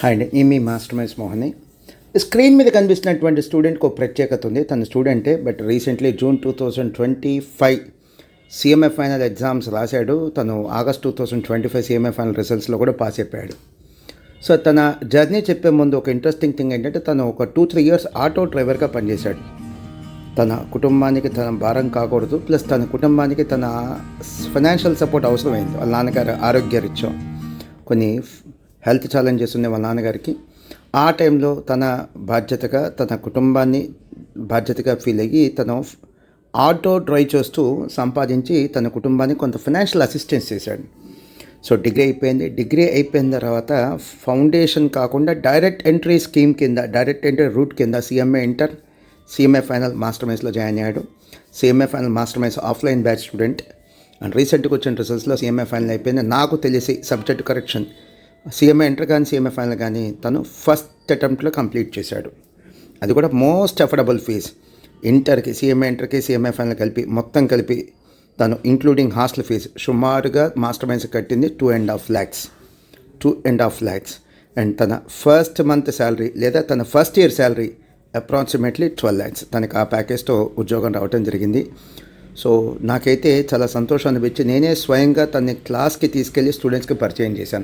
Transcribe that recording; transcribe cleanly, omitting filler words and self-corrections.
Hi అండి, నేను మీ మాస్టర్ మైస్ మోహన్ని. స్క్రీన్ మీద కనిపిస్తున్నటువంటి స్టూడెంట్కి ఒక ప్రత్యేకత ఉంది. తన స్టూడెంటే, but recently June 2025 CMA final exams రాశాడు. తను ఆగస్ట్ 2025 సిఎంఏ ఫైనల్ రిజల్ట్స్లో కూడా పాస్ అయిపోయాడు. సో తన జర్నీ చెప్పే ముందు ఒక ఇంట్రెస్టింగ్ థింగ్ ఏంటంటే, తను ఒక 2-3 ఇయర్స్ ఆటో డ్రైవర్గా పనిచేశాడు. తన కుటుంబానికి తన భారం కాకూడదు, ప్లస్ తన కుటుంబానికి తన ఫైనాన్షియల్ సపోర్ట్ అవసరమైంది. వాళ్ళ నాన్నగారు ఆరోగ్యరీత్యా కొన్ని హెల్త్ ఛాలెంజెస్ ఉన్నాయి వాళ్ళ నాన్నగారికి. ఆ టైంలో తన బాధ్యతగా తన కుటుంబాన్ని బాధ్యతగా ఫీల్ అయ్యి తను ఆటో డ్రైవ్ చేస్తూ సంపాదించి తన కుటుంబానికి కొంత ఫైనాన్షియల్ అసిస్టెన్స్ చేశాడు. సో డిగ్రీ అయిపోయింది. డిగ్రీ అయిపోయిన తర్వాత ఫౌండేషన్ కాకుండా డైరెక్ట్ ఎంట్రీ స్కీమ్ కింద, డైరెక్ట్ ఎంట్రీ రూట్ కింద సిఎంఏ ఫైనల్ మాస్టర్ మైన్స్లో జాయిన్ అయ్యాడు. CMA final master minds offline batch student. And రీసెంట్గా వచ్చిన రిజల్ట్స్లో సిఎంఏ ఫైనల్ అయిపోయింది. నాకు తెలిసి సబ్జెక్ట్ కరెక్షన్ సిఎంఏ ఎంటర్ కానీ సిఎంఏ ఫైనల్ కానీ తను ఫస్ట్ అటెంప్ట్లో కంప్లీట్ చేశాడు. అది కూడా మోస్ట్ అఫోర్డబుల్ ఫీజ్. ఇంటర్కి, సిఎంఏ ఇంటర్కి, సిఎంఏ ఫైనల్ కలిపి మొత్తం కలిపి తను ఇంక్లూడింగ్ హాస్టల్ ఫీజు సుమారుగా మాస్టర్ మైన్స్ కట్టింది 2.5 lakhs. అండ్ తన ఫస్ట్ మంత్ శాలరీ లేదా తన first year salary approximately 12 lakhs. తనకి ఆ ప్యాకేజ్తో ఉద్యోగం రావడం జరిగింది. సో నాకైతే చాలా సంతోషం అనిపించి నేనే స్వయంగా తన క్లాస్కి తీసుకెళ్ళి స్టూడెంట్స్కి పరిచయం చేశాను.